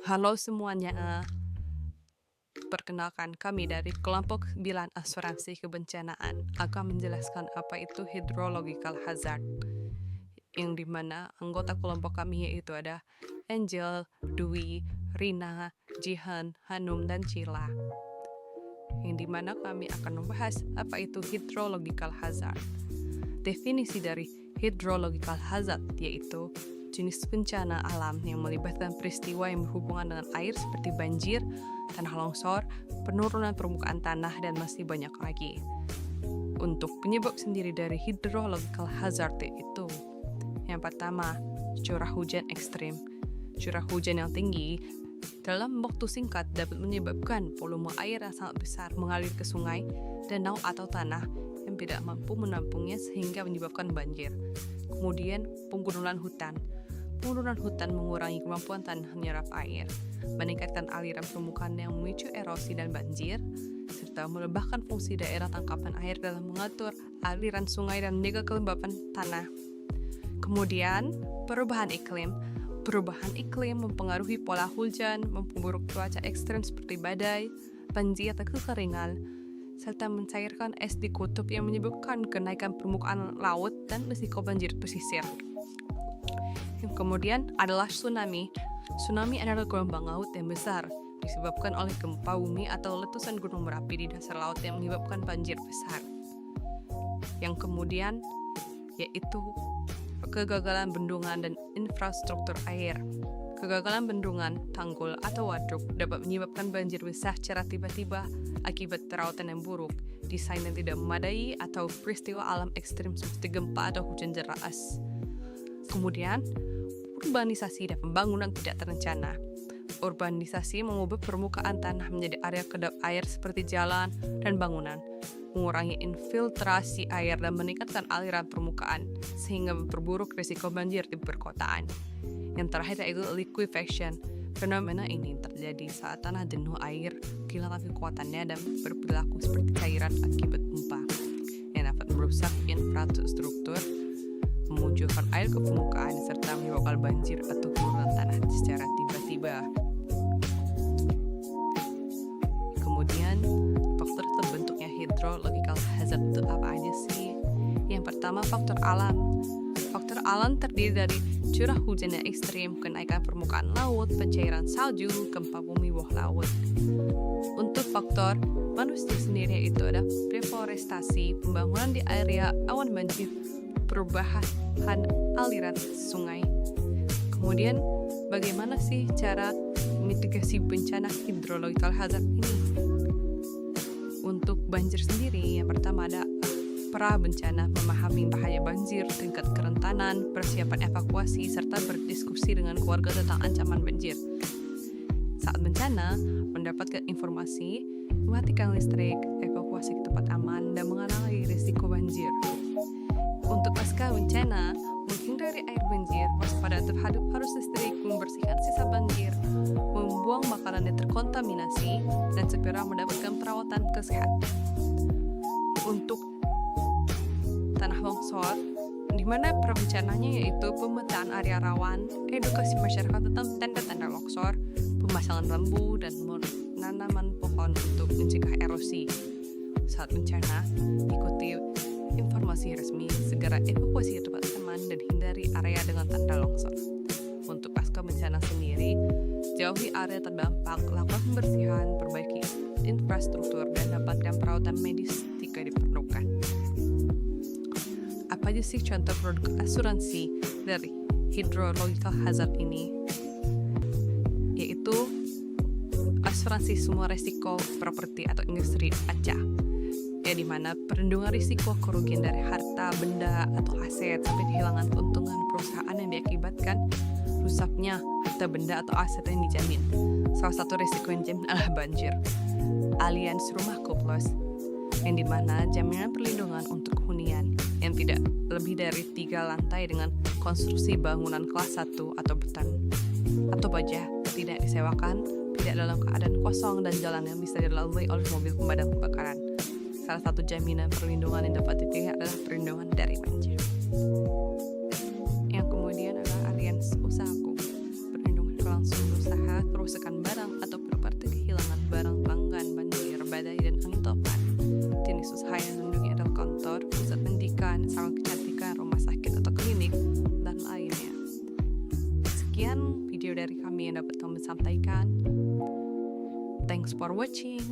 Halo semuanya, perkenalkan kami dari kelompok 9 asuransi kebencanaan akan menjelaskan apa itu hydrological hazard, yang dimana anggota kelompok kami yaitu ada Angel, Dwi, Rina, Jihan, Hanum, dan Cila, yang dimana kami akan membahas apa itu hydrological hazard. Definisi dari hydrological hazard yaitu jenis bencana alam yang melibatkan peristiwa yang berhubungan dengan air seperti banjir, tanah longsor, penurunan permukaan tanah, dan masih banyak lagi. Untuk penyebab sendiri dari hydrological hazard yaitu yang pertama, curah hujan ekstrim. Curah hujan yang tinggi dalam waktu singkat dapat menyebabkan volume air yang sangat besar mengalir ke sungai, danau atau tanah yang tidak mampu menampungnya sehingga menyebabkan banjir. Kemudian, penurunan hutan. Penurunan hutan mengurangi kemampuan tanah menyerap air, meningkatkan aliran permukaan yang memicu erosi dan banjir, serta melemahkan fungsi daerah tangkapan air dalam mengatur aliran sungai dan menjaga kelembapan tanah. Kemudian, perubahan iklim. Perubahan iklim mempengaruhi pola hujan, memperburuk cuaca ekstrem seperti badai, banjir, atau kekeringan, serta mencairkan es di kutub yang menyebabkan kenaikan permukaan laut dan risiko banjir pesisir. Yang kemudian adalah tsunami. Tsunami adalah gelombang laut yang besar disebabkan oleh gempa bumi atau letusan gunung berapi di dasar laut yang menyebabkan banjir besar. Yang kemudian yaitu kegagalan bendungan dan infrastruktur air. Kegagalan bendungan, tanggul, atau waduk dapat menyebabkan banjir besar secara tiba-tiba akibat perawatan yang buruk, desain yang tidak memadai, atau peristiwa alam ekstrim seperti gempa atau hujan deras. Kemudian, urbanisasi dan pembangunan tidak terencana. Urbanisasi mengubah permukaan tanah menjadi area kedap air seperti jalan dan bangunan, mengurangi infiltrasi air dan meningkatkan aliran permukaan, sehingga memperburuk risiko banjir di perkotaan. Yang terakhir yaitu liquefaction. Fenomena ini terjadi saat tanah jenuh air, kehilangan kekuatannya, dan berperilaku seperti cairan akibat gempa, yang dapat merusak infrastruktur, memunculkan air ke permukaan, serta menyebabkan banjir atau penurunan tanah secara tiba-tiba. Kemudian, faktor terbentuknya hydrological hazard itu apa aja sih? Yang pertama, faktor alam. Faktor alam terdiri dari curah hujan yang ekstrim, kenaikan permukaan laut, pencairan salju, gempa bumi bawah laut. Untuk faktor manusia sendiri itu ada deforestasi, pembangunan di area awan banjir, perubahan aliran sungai. Kemudian, bagaimana sih cara mitigasi bencana hydrological hazard ini? Untuk banjir sendiri, yang pertama ada pra bencana, memahami bahaya banjir, tingkat kerentanan, persiapan evakuasi, serta berdiskusi dengan keluarga tentang ancaman banjir. Saat bencana, mendapatkan informasi, mematikan listrik, evakuasi ke tempat aman, dan mengenali risiko banjir. Untuk pasca bencana, menghindari air banjir, waspada terhadap arus listrik, membersihkan sisa banjir, membuang makanan yang terkontaminasi, dan segera mendapatkan perawatan kesehatan. Untuk tanah longsor, di mana prabencananya yaitu pemetaan area rawan, edukasi masyarakat tentang tanda-tanda longsor, pemasangan lembu, dan penanaman pohon untuk mencegah erosi. Saat bencana, ikuti informasi resmi, segera evakuasi ke tempat aman, dan hindari area dengan tanda longsor. Untuk pasca bencana sendiri, jauhi area terdampak, lakukan pembersihan, perbaiki infrastruktur, dan dapatkan perawatan medis jika diperlukan. Apa aja sih contoh produk asuransi dari hydrological hazard ini? Yaitu asuransi semua resiko properti atau industri ACA, ya, di mana perlindungan risiko kerugian dari harta, benda, atau aset sampai kehilangan keuntungan perusahaan yang diakibatkan rusaknya harta, benda, atau aset yang dijamin. Salah satu risiko yang dijamin adalah banjir. Allianz Rumahku Plus, yang dimana jaminan perlindungan untuk hunian yang tidak lebih dari 3 lantai dengan konstruksi bangunan kelas 1 atau beton atau baja, tidak disewakan, tidak dalam keadaan kosong, dan jalan yang bisa dilalui oleh mobil pemadam kebakaran. Salah satu jaminan perlindungan yang dapat dipilih adalah perlindungan dari banjir. Yang kemudian adalah Allianz Usahaku, perlindungan kelangsungan usaha, kerusakan barang atau properti kehilangan barang pelanggan, banjir, badai, dan angin topan. Jenis usaha yang dilindungi adalah kantor, pusat pendidikan, salon kecantikan, rumah sakit atau klinik, dan lainnya. Sekian video dari kami yang dapat kami sampaikan. Thanks for watching.